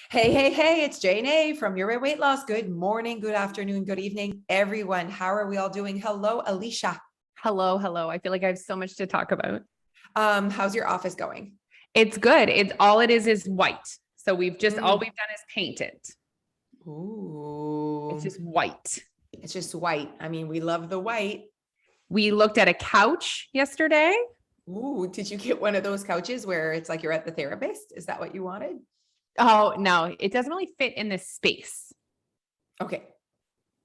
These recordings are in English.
Hey, hey, hey, it's Jane from Your Weight Loss. Good morning, good afternoon, good evening, everyone. How are we all doing? Hello, Alicia. Hello, hello. I feel like I have so much to talk about. How's your office going? It's good. It's all it is white. So all Mm. we've done is paint it. It's Ooh, just white. it's just white. I mean, we love the white. We looked at a couch yesterday. Ooh, did you get one of those couches where it's like you're at the therapist? Is that what you wanted? Oh, no, it doesn't really fit in this space. Okay.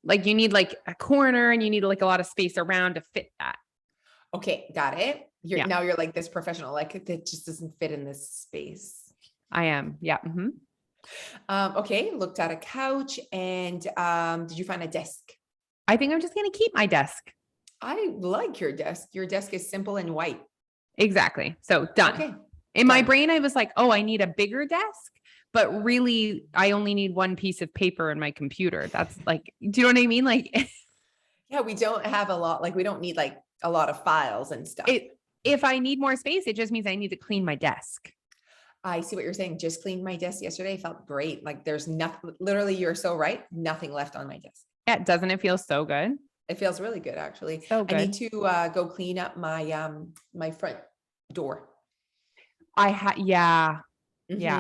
Like you need like a corner and you need like a lot of space around to fit that. Okay, got it. Yeah, You're like this professional, like it just doesn't fit in this space. I am. Yeah. Okay, looked at a couch and did you find a desk? I think I'm just going to keep my desk. I like your desk. Your desk is simple and white. Exactly. So done. Okay, In my done. brain, I was like, oh, I need a bigger desk. But really, I only need one piece of paper in my computer. That's like, do you know what I mean? Like Yeah, we don't have a lot, like we don't need like a lot of files and stuff. if I need more space, it just means I need to clean my desk. I see what you're saying. Just cleaned my desk yesterday. Felt great. Like there's nothing, literally, you're so right. Nothing left on my desk. Yeah, doesn't it feel so good? It feels really good, actually. So I need good. to go clean up my front door. Yeah. Yeah.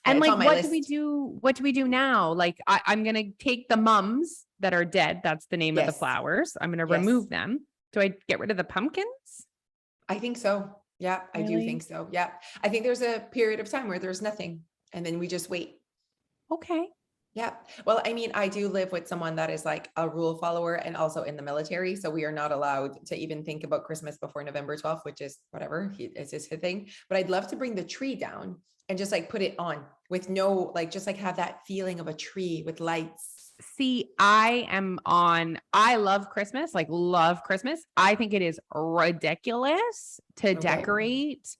And It's like, on my what do we list. do? What do we do now? Like, I'm going to take the mums that are dead. That's the name of the Yes. flowers. I'm going to Yes. remove them. Do I get rid of the pumpkins? I think so. Yeah, I do think Really? so. Yeah. I think there's a period of time where there's nothing and then we just wait. Okay. Yeah. Well, I mean, I do live with someone that is like a rule follower and also in the military. So we are not allowed to even think about Christmas before November 12th, which is whatever. It's his thing. But I'd love to bring the tree down and just like put it on with no, like, just like have that feeling of a tree with lights. See, I love Christmas, like love Christmas. I think it is ridiculous to Okay. decorate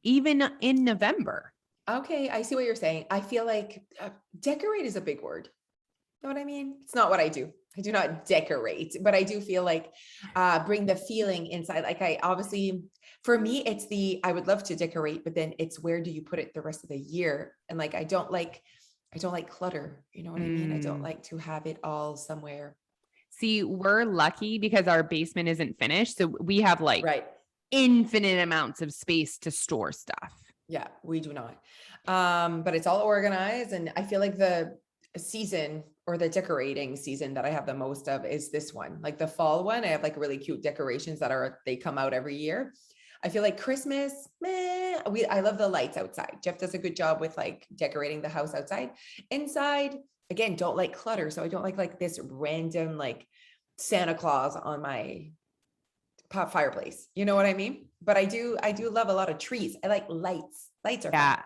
even in November. Okay. I see what you're saying. I feel like decorate is a big word. Know what I mean? It's not what I do. I do not decorate, but I do feel like bring the feeling inside. Like I obviously, for me, it's I would love to decorate, but then it's where do you put it the rest of the year? And like I don't like clutter. You know what I mean? I don't Mm. like to have it all somewhere. See, we're lucky because our basement isn't finished. So we have like Right. infinite amounts of space to store stuff. Yeah, we do not. But it's all organized. And I feel like the season or the decorating season that I have the most of is this one. Like the fall one, I have like really cute decorations they come out every year. I feel like Christmas, I love the lights outside. Jeff does a good job with like decorating the house outside. Inside, again, don't like clutter. So I don't like this random like Santa Claus on my fireplace. You know what I mean? But I do love a lot of trees. I like lights. Lights are fun. Yeah.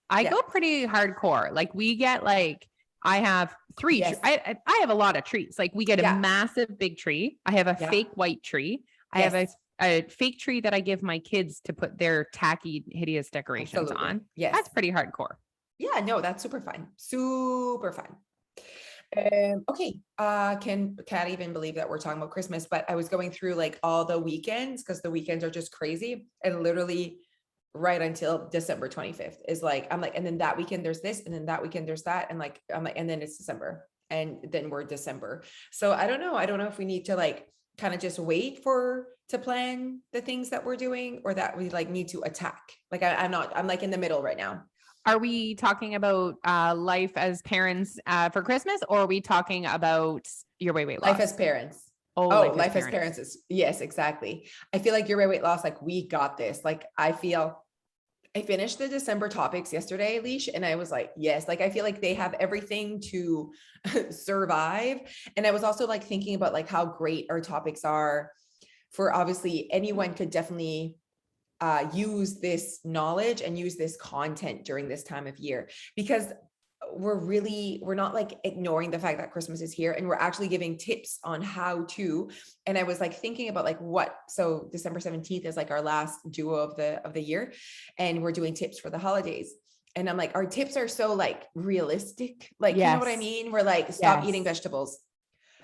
I Yeah. go pretty hardcore. Like we get like I have three. Yes. I have a lot of trees. Like we get a Yeah. massive big tree. I have a Yeah. fake white tree. I have Yes. a fake tree that I give my kids to put their tacky, hideous decorations Absolutely. on. That's Yes. pretty hardcore. Yeah. No, that's super fun. Super fun. Okay. Can't even believe that we're talking about Christmas, but I was going through like all the weekends because the weekends are just crazy. And literally right until December 25th is like, I'm like, and then that weekend there's this, and then that weekend there's that. And like, I'm like, and then it's December. And then we're December. So I don't know. I don't know if we need to like kind of just wait to plan the things that we're doing or that we like need to attack. Like I'm like in the middle right now. Are we talking about life as parents for Christmas, or are we talking about your weight Life as loss? parents. Oh, Oh, life as life as parents. parents is, yes, exactly. I feel like your weight loss, like we got this. Like I feel I finished the December topics yesterday, Leash, and I was like, yes, like I feel like they have everything to survive. And I was also like thinking about like how great our topics are for obviously anyone could definitely use this knowledge and use this content during this time of year because we're not like ignoring the fact that Christmas is here and we're actually giving tips on how to. And I was like thinking about like so December 17th is like our last duo of the year and we're doing tips for the holidays. And I'm like, our tips are so like realistic. Like, you know what I Yes. mean? We're like, stop eating Yes. vegetables.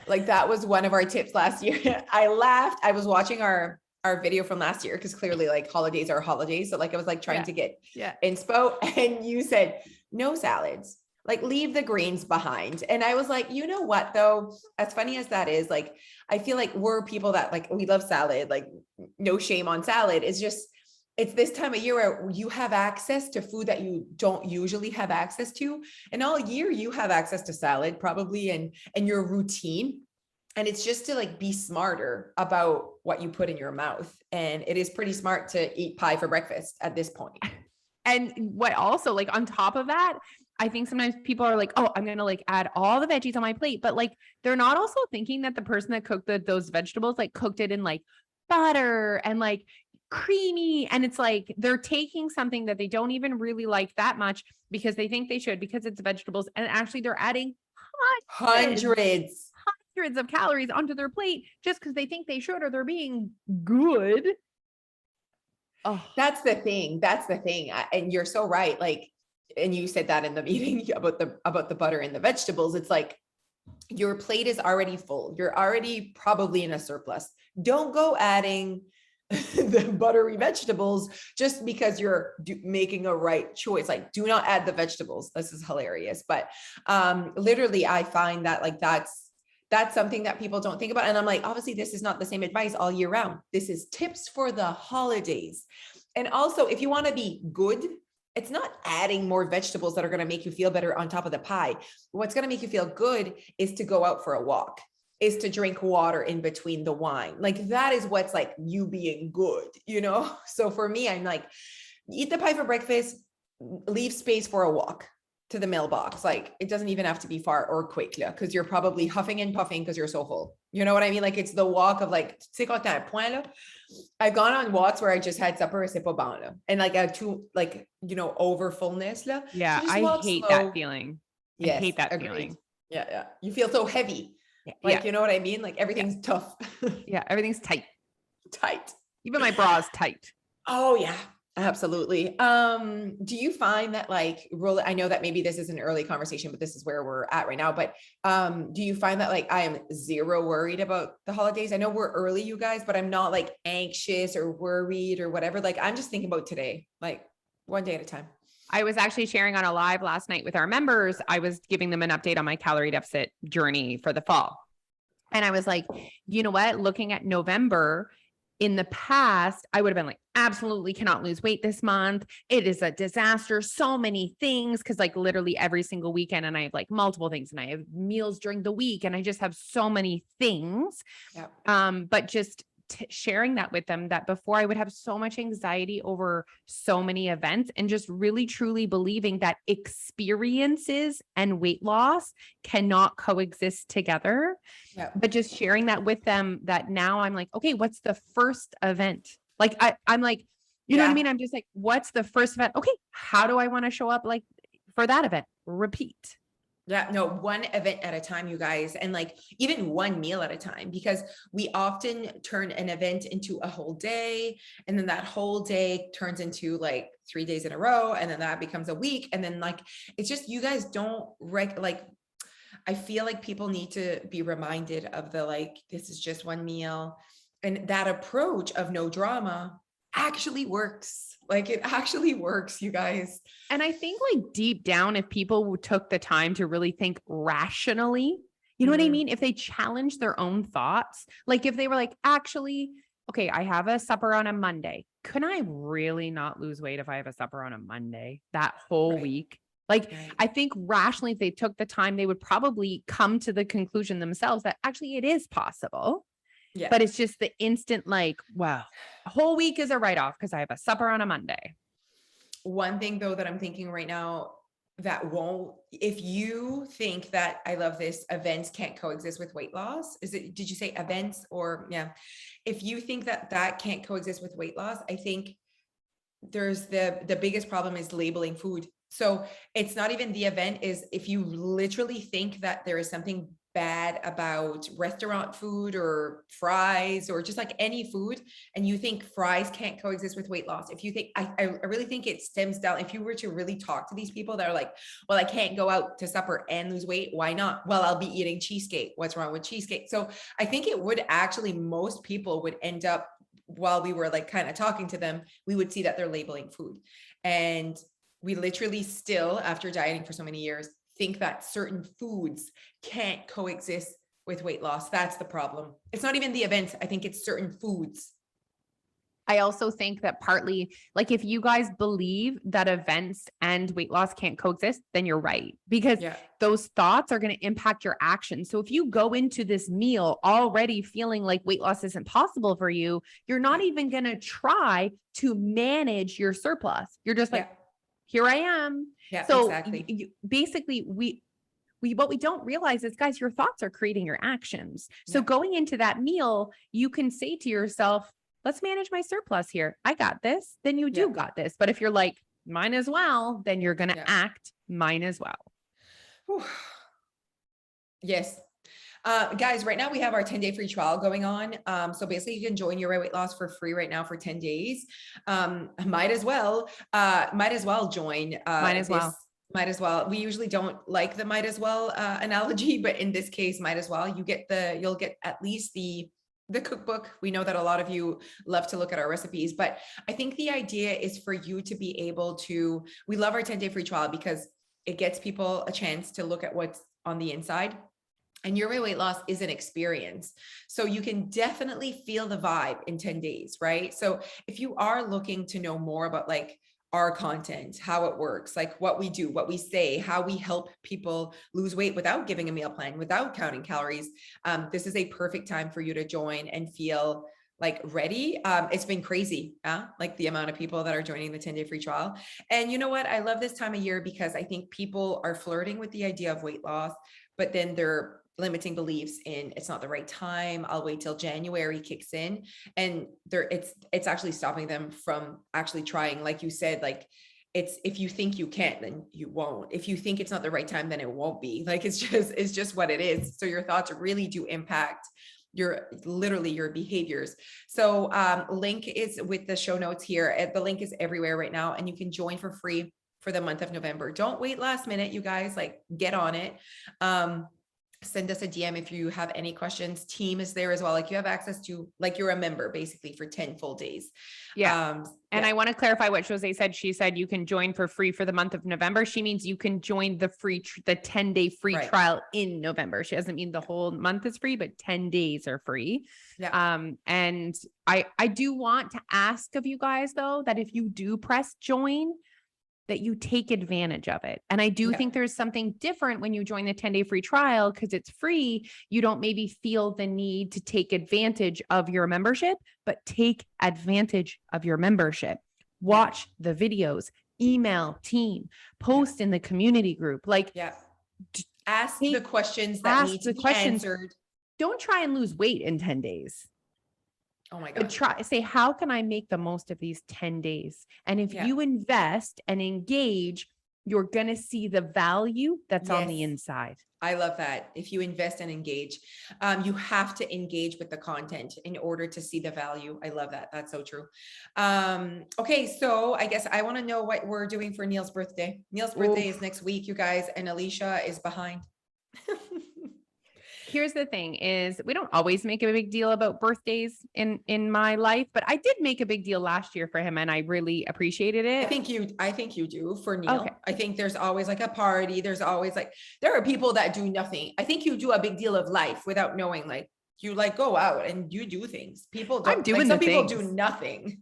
Like that was one of our tips last year. I laughed. I was watching our video from last year because clearly like holidays are holidays. So like I was like trying Yeah. to get Yeah. inspo and you said no salads. Like leave the greens behind. And I was like, you know what though? As funny as that is, like, I feel like we're people that like, we love salad, like no shame on salad. It's just, it's this time of year where you have access to food that you don't usually have access to. And all year you have access to salad probably and your routine. And it's just to like be smarter about what you put in your mouth. And it is pretty smart to eat pie for breakfast at this point. And what also, like, on top of that, I think sometimes people are like, oh, I'm going to like add all the veggies on my plate. But like, they're not also thinking that the person that cooked those vegetables, like cooked it in like butter and like creamy. And it's like, they're taking something that they don't even really like that much because they think they should, because it's vegetables. And actually they're adding Hundreds. hundreds of calories onto their plate just because they think they should, or they're being good. Oh, That's the thing. That's the thing. And you're so right. Like, and you said that in the meeting about the butter and the vegetables. It's like your plate is already full. You're already probably in a surplus. Don't go adding the buttery vegetables just because you're making a right choice. Like, do not add the vegetables. This is hilarious. But literally, I find that like that's something that people don't think about. And I'm like, obviously, this is not the same advice all year round. This is tips for the holidays. And also, if you want to be good, it's not adding more vegetables that are going to make you feel better on top of the pie. What's going to make you feel good is to go out for a walk, is to drink water in between the wine. Like that is what's like you being good, you know? So for me, I'm like, eat the pie for breakfast, leave space for a walk to the mailbox. Like it doesn't even have to be far or quick, because you're probably huffing and puffing because you're so full. You know what I mean? Like it's the walk of like, c'est quand t'as un point là. I've gone on walks where I just had supper, c'est pas bon là. And like a too, like, you know, over fullness là. yeah. So just I walk hate slow. that feeling. Yes, I hate that agreed. feeling. Yeah, yeah. You feel so heavy. Like, Yeah. you know what I mean? Like everything's tough. Yeah. Everything's tight. Tight. Even my bra is tight. Oh yeah, absolutely. Do you find that like really, I know that maybe this is an early conversation, but this is where we're at right now, but do you find that like I am zero worried about the holidays? I know we're early, you guys, but I'm not like anxious or worried or whatever. Like I'm just thinking about today, like one day at a time. I was actually sharing on a live last night with our members. I was giving them an update on my calorie deficit journey for the fall. And I was like, you know what? Looking at November, in the past, I would have been like, absolutely cannot lose weight this month. It is a disaster. So many things. Cause like literally every single weekend, and I have like multiple things, and I have meals during the week, and I just have so many things. Yep. But just sharing that with them, that before I would have so much anxiety over so many events, and just really truly believing that experiences and weight loss cannot coexist together. Yep. But just sharing that with them, that now I'm like, okay, what's the first event? Like I'm like, you know what I mean? I'm just like, what's the first event? Okay, how do I want to show up like for that event? Repeat. Yeah, no, one event at a time, you guys, and like even one meal at a time, because we often turn an event into a whole day, and then that whole day turns into like 3 days in a row, and then that becomes a week, and then like it's just, you guys don't like, I feel like people need to be reminded of the like, this is just one meal, and that approach of no drama actually works. Like it actually works, you guys. And I think like deep down, if people took the time to really think rationally, you know what I mean? If they challenge their own thoughts, like if they were like, actually, okay, I have a supper on a Monday. Could I really not lose weight if I have a supper on a Monday that whole week? Like, I think rationally, if they took the time, they would probably come to the conclusion themselves that actually it is possible. Yeah. But it's just the instant, like, wow, a whole week is a write-off because I have a supper on a Monday. One thing though, that I'm thinking right now that won't, if you think that, I love this, events can't coexist with weight loss. Did you say events or yeah? If you think that that can't coexist with weight loss, I think there's the biggest problem is labeling food. So it's not even the event, is if you literally think that there is something bad about restaurant food or fries or just like any food, and you think fries can't coexist with weight loss. If you think, I really think it stems down, if you were to really talk to these people that are like, well, I can't go out to supper and lose weight. Why not? Well, I'll be eating cheesecake. What's wrong with cheesecake? So I think it would actually, most people would end up, while we were like kind of talking to them, we would see that they're labeling food. And we literally still, after dieting for so many years, think that certain foods can't coexist with weight loss. That's the problem. It's not even the events. I think it's certain foods. I also think that partly, like, if you guys believe that events and weight loss can't coexist, then you're right, because those thoughts are going to impact your actions. So if you go into this meal already feeling like weight loss isn't possible for you, you're not even going to try to manage your surplus. You're just like, here I am. Yeah, so exactly. basically, what we don't realize is, guys, your thoughts are creating your actions. So going into that meal, you can say to yourself, let's manage my surplus here. I got this. Then you do got this. But if you're like, mine as well, then you're going to act mine as well. Whew. Yes. Guys, right now we have our 10-day free trial going on. So basically you can join Your Weight Loss for free right now for 10 days. Might as well join. Might as well. Might as well. We usually don't like the might as well analogy, but in this case, might as well. You'll get at least the cookbook. We know that a lot of you love to look at our recipes, but I think the idea is for you to be able to, we love our 10-day free trial because it gets people a chance to look at what's on the inside. And Your Weight Loss is an experience. So you can definitely feel the vibe in 10 days, right? So if you are looking to know more about like our content, how it works, like what we do, what we say, how we help people lose weight without giving a meal plan, without counting calories, this is a perfect time for you to join and feel like ready. It's been crazy, like the amount of people that are joining the 10-day free trial. And you know what? I love this time of year because I think people are flirting with the idea of weight loss, but then they're limiting beliefs in it's not the right time. I'll wait till January kicks in, and it's actually stopping them from actually trying. Like you said, like it's, if you think you can't, then you won't. If you think it's not the right time, then it won't be. Like it's just what it is. So your thoughts really do impact literally your behaviors. So link is with the show notes here. The link is everywhere right now, and you can join for free for the month of November. Don't wait last minute, you guys, like get on it. Send us a DM if you have any questions. Team is there as well. Like you have access to, like you're a member basically for 10 full days. And I want to clarify what Jose said. She said you can join for free for the month of November. She means you can join the 10-day free trial in November. She doesn't mean the whole month is free, but 10 days are free. And I do want to ask of you guys though, that if you do press join, that you take advantage of it. And I do think there's something different when you join the 10-day free trial because it's free. You don't maybe feel the need to take advantage of your membership, but take advantage of your membership. Watch the videos, email team, post in the community group. Like, ask the questions that need to be answered. Don't try and lose weight in 10 days. Oh my God. Say, how can I make the most of these 10 days? And if you invest and engage, you're going to see the value that's on the inside. I love that. If you invest and engage, you have to engage with the content in order to see the value. I love that. That's so true. Okay. So I guess I want to know what we're doing for Neil's birthday. Neil's birthday is next week, you guys, and Alicia is behind. Here's the thing is we don't always make a big deal about birthdays in my life, but I did make a big deal last year for him and I really appreciated it. I think you do for Neil. Okay. I think there's always like a party. There's always like, there are people that do nothing. I think you do a big deal of life without knowing, like you like go out and you do things. People don't, I'm doing like, some people things. do nothing.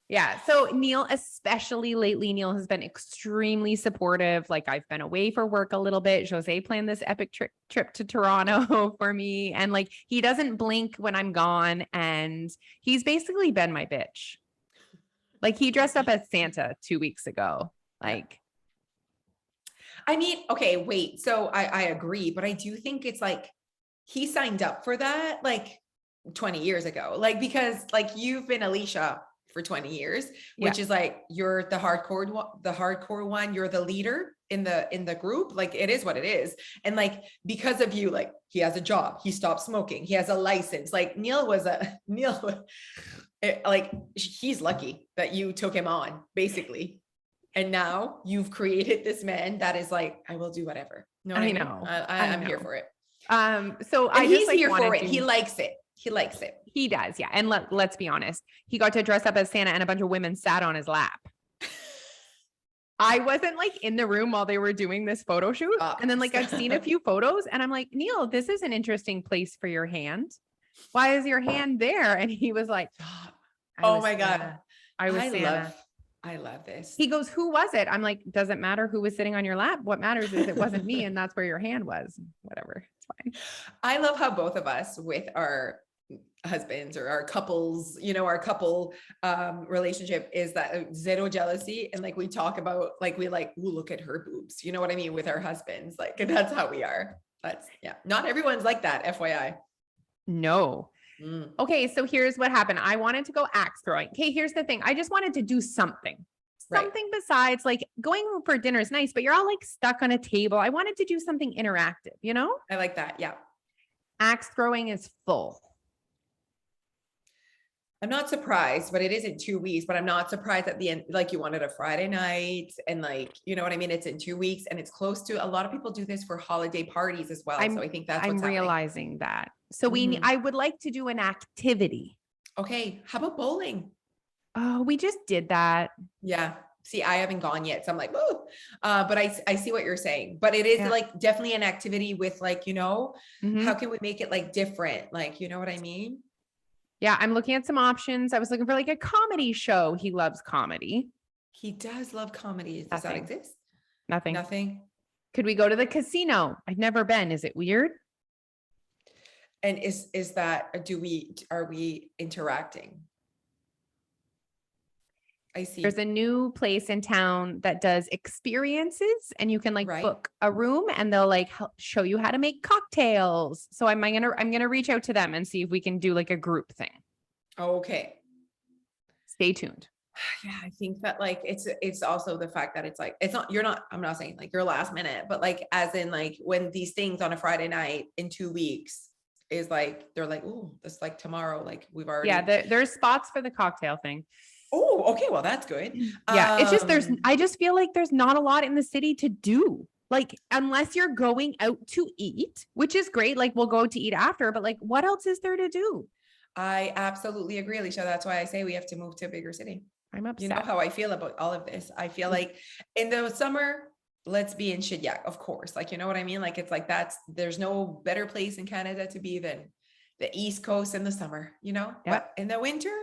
Yeah. So Neil, especially lately, Neil has been extremely supportive. Like I've been away for work a little bit. Jose planned this epic trip to Toronto for me. And like, he doesn't blink when I'm gone. And he's basically been my bitch. Like he dressed up as Santa 2 weeks ago. Like, I mean, okay, wait. So I agree, but I do think it's like, he signed up for that like 20 years ago, like, because like you've been Alicia for 20 years, which is like, you're the hardcore one, you're the leader in the group. Like it is what it is. And like, because of you, like he has a job, he stopped smoking, he has a license. Like like he's lucky that you took him on basically. And now you've created this man that is like, I will do whatever. No, I know. I'm here for it. So he's here for it. He likes it. He likes it. He does. Yeah. And let's be honest. He got to dress up as Santa and a bunch of women sat on his lap. I wasn't like in the room while they were doing this photo shoot. Stop. And then like I've seen a few photos and I'm like, Neil, this is an interesting place for your hand. Why is your hand there? And he was like, Oh my God. I was Santa. I love this. He goes, who was it? I'm like, doesn't matter who was sitting on your lap. What matters is it wasn't me. And that's where your hand was. Whatever. It's fine. I love how both of us with our husbands or our couples, you know, our couple relationship is that zero jealousy. And like, we talk about like, we like, ooh, look at her boobs. You know what I mean? With our husbands, like, and that's how we are. That's yeah. Not everyone's like that. FYI. No. Okay. So here's what happened. I wanted to go axe throwing. Okay. Here's the thing. I just wanted to do something besides like going for dinner is nice, but you're all like stuck on a table. I wanted to do something interactive, you know? I like that. Yeah. Axe throwing is full. I'm not surprised, but it is in 2 weeks, but I'm not surprised at the end, like you wanted a Friday night and like, you know what I mean? It's in 2 weeks and it's close to, a lot of people do this for holiday parties as well. So I think that's what's I'm realizing that. So I would like to do an activity. Okay. How about bowling? Oh, we just did that. Yeah. See, I haven't gone yet. So I'm like, oh, but I see what you're saying, but it is like definitely an activity with like, you know, how can we make it like different? Like, you know what I mean? Yeah. I'm looking at some options. I was looking for like a comedy show. He loves comedy. He does love comedy. Does that exist? Nothing. Could we go to the casino? I've never been. Is it weird? And is that, are we interacting? I see. There's a new place in town that does experiences and you can like book a room and they'll like show you how to make cocktails. So I'm going to reach out to them and see if we can do like a group thing. Okay. Stay tuned. Yeah. I think that like, it's also the fact that it's like, I'm not saying like you're last minute, but like, as in like when these things on a Friday night in 2 weeks is like, they're like, oh, that's like tomorrow. Like we've already. Yeah. There's spots for the cocktail thing. Oh, okay. Well, that's good. Yeah. It's just, I just feel like there's not a lot in the city to do. Like, unless you're going out to eat, which is great. Like we'll go to eat after, but like, what else is there to do? I absolutely agree, Alicia. That's why I say we have to move to a bigger city. I'm upset. You know how I feel about all of this. I feel like in the summer, let's be in Shediac, of course. Like, you know what I mean? Like, it's like, there's no better place in Canada to be than the East Coast in the summer, you know, but in the winter,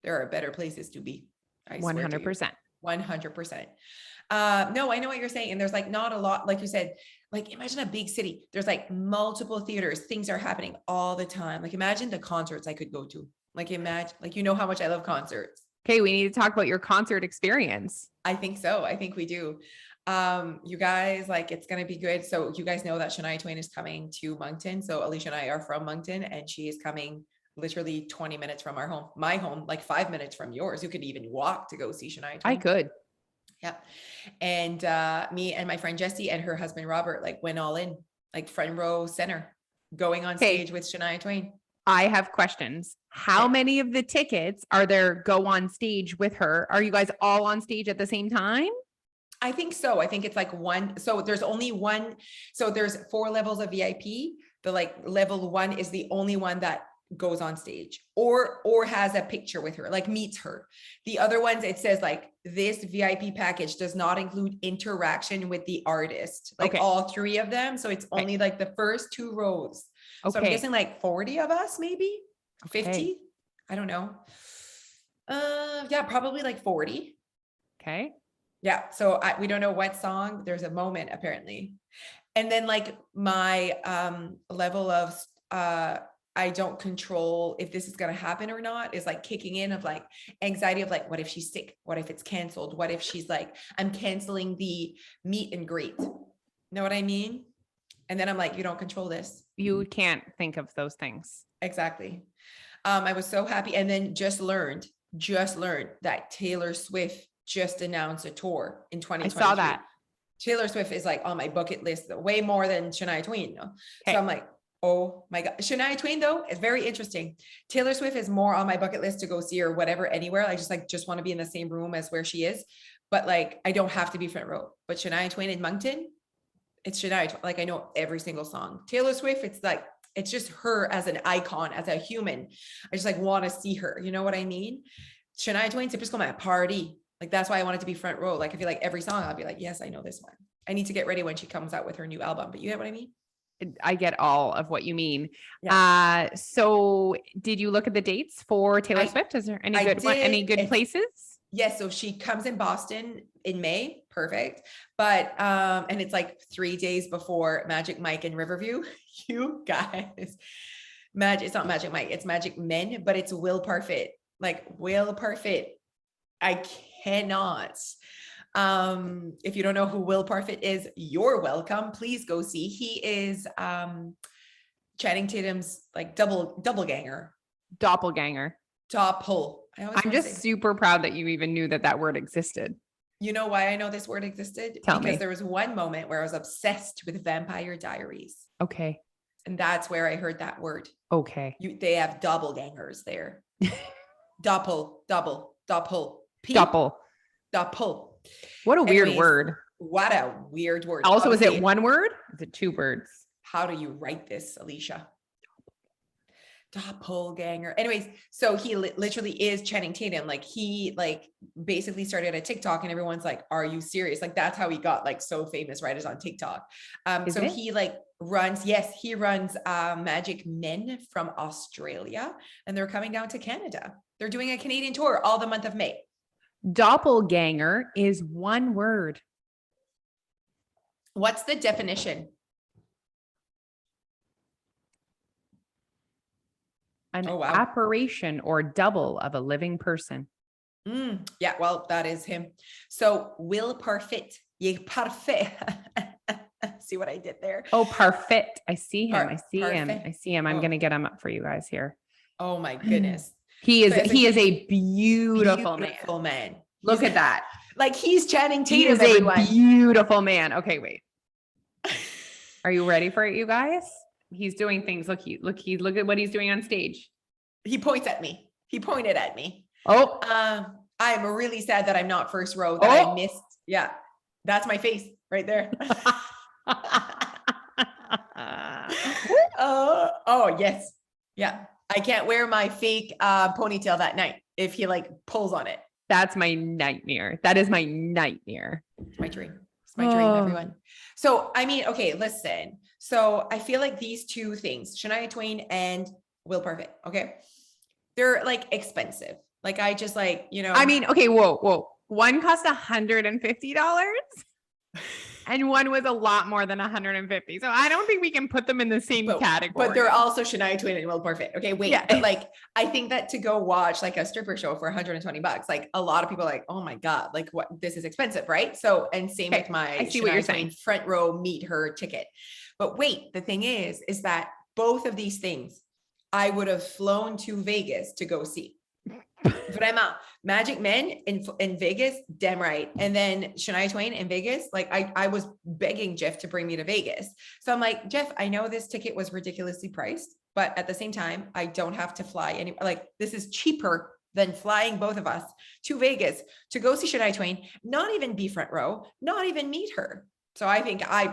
there are better places to be. 100%. 100%. No, I know what you're saying. And there's like not a lot, like you said, like imagine a big city. There's like multiple theaters. Things are happening all the time. Like imagine the concerts I could go to. Like imagine, like, you know how much I love concerts. Okay. We need to talk about your concert experience. I think so. I think we do. You guys, like, it's going to be good. So you guys know that Shania Twain is coming to Moncton. So Alicia and I are from Moncton and she is coming literally 20 minutes from our home, my home, like 5 minutes from yours. You could even walk to go see Shania Twain. I could. Yeah. And me and my friend Jessie and her husband Robert like went all in, like front row center, going on stage with Shania Twain. I have questions. How many of the tickets are there go on stage with her? Are you guys all on stage at the same time? I think so. I think it's like one. So there's only one. So there's 4 levels of VIP. The like level 1 is the only one that goes on stage or has a picture with her, like meets her. The other ones, it says like this VIP package does not include interaction with the artist, like all 3 of them. So it's only like the first 2 rows. So I'm guessing like 40 of us, maybe 50. I don't know. Yeah, probably like 40. Okay. Yeah. So we don't know what song. There's a moment apparently. And then like my level of I don't control if this is going to happen or not is like kicking in of like anxiety of like, what if she's sick? What if it's canceled? What if she's like, I'm canceling the meet and greet. Know what I mean? And then I'm like, you don't control this. You can't think of those things. Exactly. I was so happy. And then just learned that Taylor Swift just announced a tour in 2023. I saw that. Taylor Swift is like on my bucket list way more than Shania Twain. So I'm like, oh my God. Shania Twain though, is very interesting. Taylor Swift is more on my bucket list to go see her, whatever, anywhere. I just want to be in the same room as where she is. But like, I don't have to be front row, but Shania Twain in Moncton, it's Shania Twain. Like I know every single song. Taylor Swift, it's like, it's just her as an icon, as a human. I just like want to see her. You know what I mean? Shania Twain, c'est plus comme un party. Like, that's why I want it to be front row. Like, I feel like every song I'll be like, yes, I know this one. I need to get ready when she comes out with her new album, but you get what I mean? I get all of what you mean. Yeah. So did you look at the dates for Taylor Swift? Is there any I good one, any did. good places? Yes. So she comes in Boston in May. Perfect. But, and it's like 3 days before Magic Mike in Riverview. You guys, it's not Magic Mike, it's Magic Men, but it's Will Parfit. Like, Will Parfit. I cannot. If you don't know who Will Parfit is, you're welcome. Please go see. He is Channing Tatum's like doppelganger. I'm just super proud that you even knew that word existed. You know why I know this word existed? Tell because me. There was one moment where I was obsessed with Vampire Diaries. Okay. And that's where I heard that word. Okay. They have doppelgangers there. Doppel. What a weird word. What a weird word. Also, is it one word? Is it two words? How do you write this, Alicia? Doppelganger. Anyways, so he literally is Channing Tatum. Like, he like basically started a TikTok and everyone's like, are you serious? Like, that's how he got like so famous, right? Is on TikTok. He like runs Magic Men from Australia, and they're coming down to Canada. They're doing a Canadian tour all the month of May. Doppelganger is one word. What's the definition? An apparition or double of a living person. Yeah, well, that is him. So Will Parfit. Parfait. See what I did there? Oh, Parfait. I see him. I see him. I'm going to get him up for you guys here. Oh my goodness. He is a beautiful man. Look at that. Like, he's Channing Tatum. He is a beautiful man. Okay, wait. Are you ready for it, you guys? He's doing things. Look at what he's doing on stage. He points at me. He pointed at me. Oh, I'm really sad that I'm not first row, that I missed. Yeah. That's my face right there. Oh yes. Yeah. I can't wear my fake ponytail that night if he like pulls on it. That's my nightmare. That is my nightmare. It's my dream. It's my dream, everyone. So, I mean, okay, listen. So I feel like these two things, Shania Twain and Will Parfit, okay, they're like expensive. Like, I just like, I mean, okay, whoa. One cost $150 and one was a lot more than 150. So I don't think we can put them in the same category. But they're also Shania Twain and Will Parfit. Okay, wait. Yeah. But like, I think that to go watch like a stripper show for $120, like a lot of people are like, oh my God, like what, this is expensive, right? So, and same with my I see what you're saying. Front row meet her ticket. But wait, the thing is that both of these things I would have flown to Vegas to go see. Vraiment. Magic Men in Vegas, damn right. And then Shania Twain in Vegas, like I was begging Jeff to bring me to Vegas. So I'm like, Jeff, I know this ticket was ridiculously priced, but at the same time, I don't have to fly any, like, this is cheaper than flying both of us to Vegas to go see Shania Twain, not even be front row, not even meet her. So I think I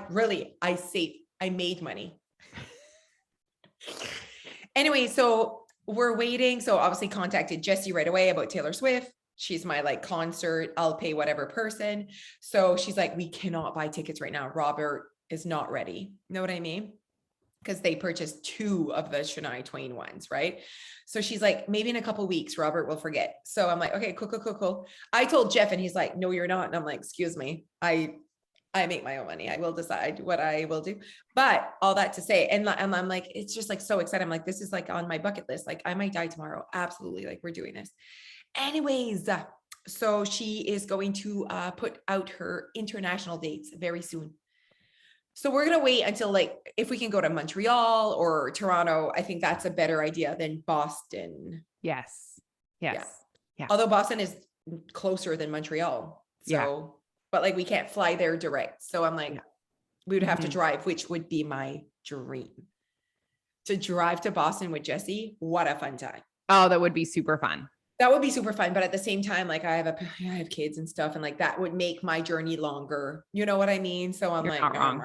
made money. Anyway, so we're waiting. So obviously contacted Jessie right away about Taylor Swift. She's my like concert, I'll pay whatever person. So she's like, we cannot buy tickets right now. Robert is not ready. You know what I mean? Because they purchased 2 of the Shania Twain ones, right? So she's like, maybe in a couple of weeks, Robert will forget. So I'm like, okay, cool. I told Jeff and he's like, no, you're not. And I'm like, excuse me. I make my own money. I will decide what I will do. But all that to say, and I'm like, it's just like so excited. I'm like, this is like on my bucket list. Like, I might die tomorrow. Absolutely. Like, we're doing this. Anyways, so she is going to put out her international dates very soon. So we're going to wait until like, if we can go to Montreal or Toronto, I think that's a better idea than Boston. Yes. Yeah. Although Boston is closer than Montreal. So but like, we can't fly there direct. So I'm like, we would have to drive, which would be my dream. To drive to Boston with Jessie. What a fun time. Oh, that would be super fun. That would be super fun. But at the same time, like I have kids and stuff, and like that would make my journey longer. You know what I mean? So I'm not wrong.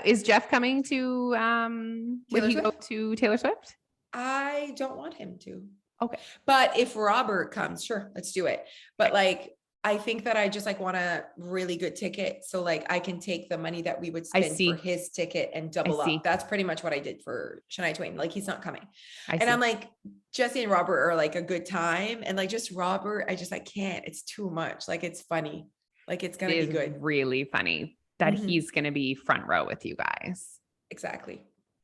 Is Jeff coming to, would he go to Taylor Swift? I don't want him to. Okay. But if Robert comes, sure, let's do it. But like, I think that I just like want a really good ticket. So like I can take the money that we would I spend for see. his ticket and I double see. up. That's pretty much what I did for Shania Twain. Like he's not coming. I And see. I'm like, Jesse and Robert are like a good time. And like just Robert, I can't. It's too much. Like it's funny. Like it's It gonna be is good. really funny that Mhm. he's going to be front row with you guys. Exactly.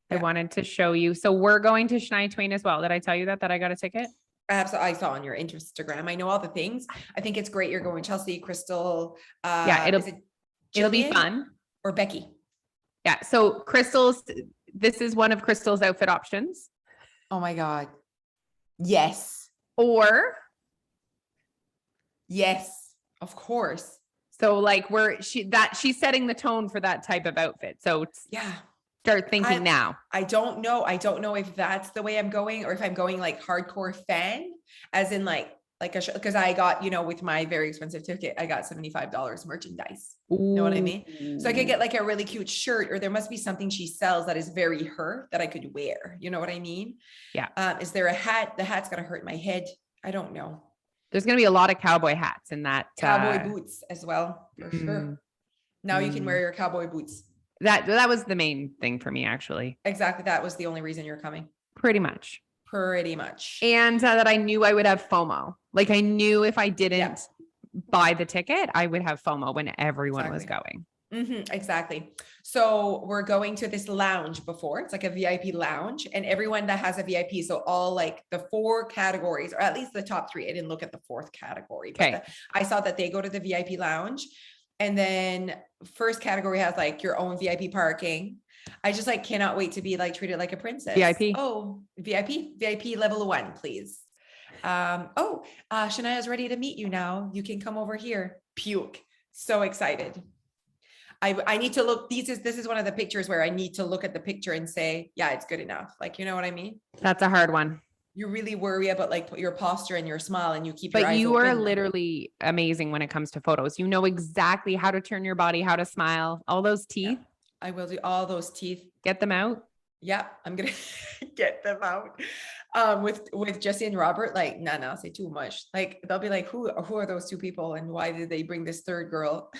I Yeah. wanted to show you. So we're going to Shania Twain as well. Did I tell you that I got a ticket? Absolutely. I saw on your Instagram. I know all the things. I think it's great. You're going Chelsea, Crystal. Yeah, Is it it'll be Jillian fun. or Becky? Yeah. So Crystal's, this is one of Crystal's outfit options. Oh my God. Yes. Or Yes. Of course. so like she's setting the tone for that type of outfit. So Yeah. start thinking now. I don't know. I don't know if that's the way I'm going or if I'm going like hardcore fan, as in like because I got, with my very expensive ticket, I got $75 merchandise. You know what I mean? So I could get like a really cute shirt, or there must be something she sells that is very her that I could wear. You know what I mean? Yeah. Is there a hat? The hat's gonna hurt my head. I don't know. There's going to be a lot of cowboy hats in that. Cowboy boots as well, for mm, sure. Now you can wear your cowboy boots. That was the main thing for me, actually. Exactly. That was the only reason you're coming. Pretty much. Pretty much. And that I knew I would have FOMO. Like I knew if I didn't buy the ticket, I would have FOMO when everyone was going. Exactly. So we're going to this lounge before. It's like a VIP lounge, and everyone that has a VIP. So all like the 4 categories, or at least the top 3. I didn't look at the 4th category, but I saw that they go to the VIP lounge. And then first category has like your own VIP parking. I just like cannot wait to be like treated like a princess. VIP. Oh, VIP level 1, please. Shania is ready to meet you now. You can come over here. Puke. So excited. I need to look. This is one of the pictures where I need to look at the picture and say, yeah, it's good enough. Like, you know what I mean? That's a hard one. You really worry about like your posture and your smile, and you keep your But eyes you open. are literally amazing when it comes to photos. You know exactly how to turn your body, how to smile, all those teeth. Yeah, I will do all those teeth. Get them out. Yeah, I'm gonna get them out. With Jesse and Robert, like, no, say too much. Like they'll be like, who are those 2 people, and why did they bring this 3rd girl?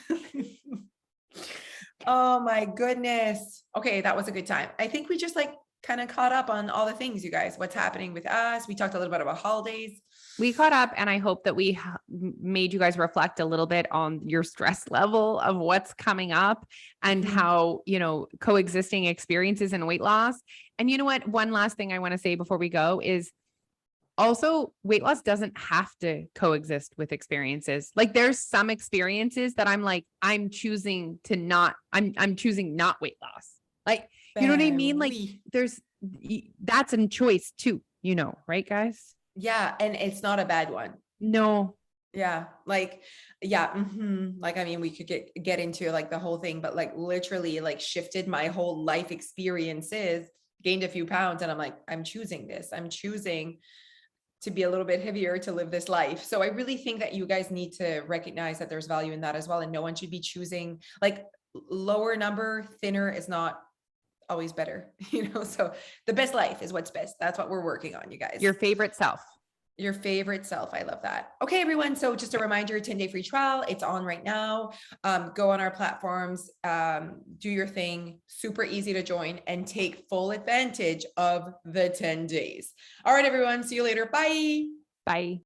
Oh my goodness. Okay, that was a good time. I think we just like kind of caught up on all the things, you guys. What's happening with us? We talked a little bit about holidays. We caught up, and I hope that we made you guys reflect a little bit on your stress level of what's coming up and how, coexisting experiences and weight loss. And you know what? One last thing I want to say before we go is also weight loss doesn't have to coexist with experiences. Like there's some experiences that I'm choosing not weight loss. Like, you know what I mean? Like that's a choice too, right, guys? Yeah. And it's not a bad one. No. Yeah. Like, yeah. Like, I mean, we could get into like the whole thing, but like literally like shifted my whole life experiences, gained a few pounds. And I'm like, I'm choosing this. I'm choosing to be a little bit heavier to live this life. So I really think that you guys need to recognize that there's value in that as well. And no one should be choosing like lower number, thinner is not always better, so the best life is what's best. That's what we're working on, you guys. Your favorite self. Your favorite self. I love that. Okay, everyone. So just a reminder, 10-day free trial. It's on right now. Go on our platforms, do your thing, super easy to join and take full advantage of the 10 days. All right, everyone. See you later. Bye. Bye.